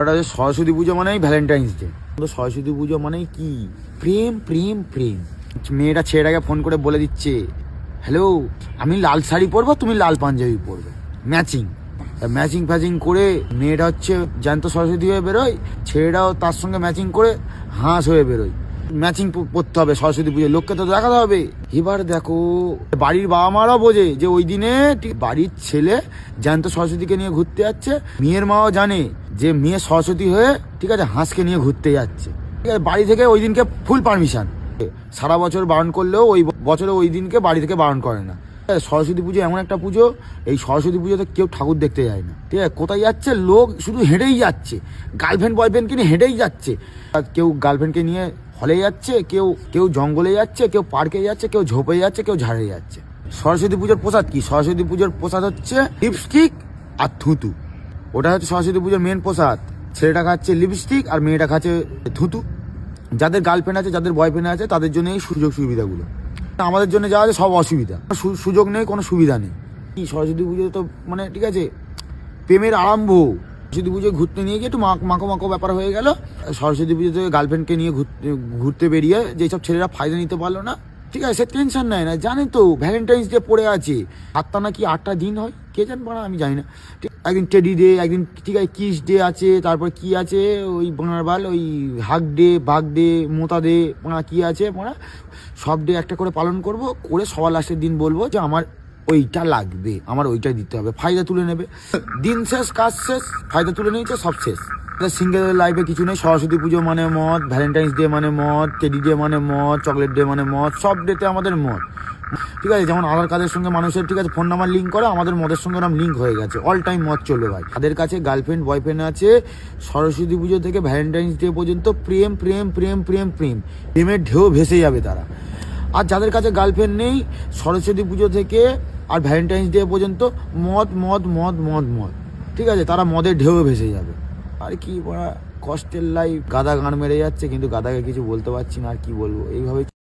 ওটা হচ্ছে সরস্বতী পুজো মানেই ভ্যালেন্টাইন্স ডে। তো সরস্বতী পুজো মানেই কি? প্রেম প্রেম প্রেম। মেয়েটা ছেলেটাকে ফোন করে বলে দিচ্ছে, হ্যালো আমি লাল শাড়ি পরবো, তুমি লাল পাঞ্জাবি পরবে, ম্যাচিং। ম্যাচিং ফ্যাচিং করে মেয়েটা হচ্ছে জ্যান্ত সরস্বতী হয়ে বেরোয়, ছেলেটাও তার সঙ্গে ম্যাচিং করে হাঁস হয়ে বেরোয়। ম্যাচিং পরতে হবে সরস্বতী পুজো, লোককে তো দেখাতে হবে। এবার দেখো বাড়ির বাবা মারাও বোঝে যে ওই দিনে বাড়ির ছেলে জ্যান্ত সরস্বতীকে নিয়ে ঘুরতে যাচ্ছে, মেয়ের মাও জানে যে মেয়ে সরস্বতী হয়ে ঠিক আছে হাঁসকে নিয়ে ঘুরতে যাচ্ছে। ঠিক আছে, বাড়ি থেকে ওই দিনকে ফুল পারমিশন। সারা বছর বারণ করলেও ওই বছরে ওই দিনকে বাড়ি থেকে বারণ করে না। সরস্বতী পুজো এমন একটা পুজো, এই সরস্বতী পুজোতে কেউ ঠাকুর দেখতে যায় না। ঠিক আছে, কোথায় যাচ্ছে লোক শুধু হেঁটেই যাচ্ছে, গার্লফ্রেন্ড বয়ফ্রেন্ডকে নিয়ে হেঁটেই যাচ্ছে। কেউ গার্লফ্রেন্ডকে নিয়ে হলে যাচ্ছে, কেউ কেউ জঙ্গলে যাচ্ছে, কেউ পার্কে যাচ্ছে, কেউ ঝোপে যাচ্ছে, কেউ ঝাড়ে যাচ্ছে। সরস্বতী পুজোর প্রসাদ কি? সরস্বতী পুজোর প্রসাদ হচ্ছে লিপস্টিক আর থুতু। ওটা হচ্ছে সরস্বতী পুজোর মেন প্রসাদ। ছেলেটা খাচ্ছে লিপস্টিক আর মেয়েটা খাচ্ছে থুতু। যাদের গার্লফ্রেন্ড আছে, যাদের বয়ফ্রেন্ড আছে, তাদের জন্য এই সুযোগ সুবিধাগুলো। আমাদের জন্য যা আছে সব অসুবিধা, সুযোগ নেই, কোনো সুবিধা নেই। কি সরস্বতী পুজো তো মানে ঠিক আছে প্রেমের আরম্ভ। সরস্বতী পুজোয় ঘুরতে নিয়ে গিয়ে একটু মাখো মাখো ব্যাপার হয়ে গেল। সরস্বতী পুজোতে গার্লফ্রেন্ডকে নিয়ে ঘুরতে বেরিয়ে যেসব ছেলেরা ফায়দা নিতে পারলো না, ঠিক আছে সে টেনশন নেয় না। জানে তো ভ্যালেন্টাইন্স ডে পড়ে আছে, 7টা নাকি 8টা দিন হয়, কে জান পারা, আমি জানি না। একদিন টেডি ডে, একদিন ঠিক আছে কিস ডে আছে, তারপর কি আছে ওই বাল ওই হাগ ডে, বাঘ ডে, মোতা ডে, কি আছে সব ডে একটা করে পালন করব, করে সবার লাস্টের দিন বলবো যে আমার ওইটা লাগবে, আমার ওইটাই দিতে হবে। ফায়দা তুলে নেবে, দিন শেষ কাজ শেষ, ফায়দা তুলে নিয়েছে, সব শেষ। সিঙ্গেল লাইফে কিছু নেই। সরস্বতী পুজো মানে মদ, ভ্যালেন্টাইন্স ডে মানে মদ, টেডি ডে মানে মদ, চকলেট ডে মানে মদ, সব ডেতে আমাদের মদ। ঠিক আছে, যেমন আধার কার্ডের সঙ্গে মানুষের ঠিক আছে ফোন নাম্বার লিঙ্ক করে, আমাদের মদের সঙ্গে নাম লিঙ্ক হয়ে গেছে, অল টাইম মদ চলবে ভাই। তাদের কাছে গার্লফ্রেন্ড বয়ফ্রেন্ড আছে, সরস্বতী পুজো থেকে ভ্যালেন্টাইন্স ডে পর্যন্ত প্রেম প্রেম প্রেম প্রেম প্রেম, প্রেমের ঢেউ ভেসে যাবে তারা। আর যাদের কাছে গার্লফ্রেন্ড নেই, সরস্বতী পুজো থেকে আর ভ্যালেন্টাইন্স ডে পর্যন্ত মদ মদ মদ মদ মদ, ঠিক আছে, তারা মদের ঢেউ ভেসে যাবে। আর কি বড়া কষ্টের লাইফ, গাদা গান মেরে যাচ্ছে, কিন্তু গাদাকে কিছু বলতে পারছি না, আর কি বলবো, এইভাবেই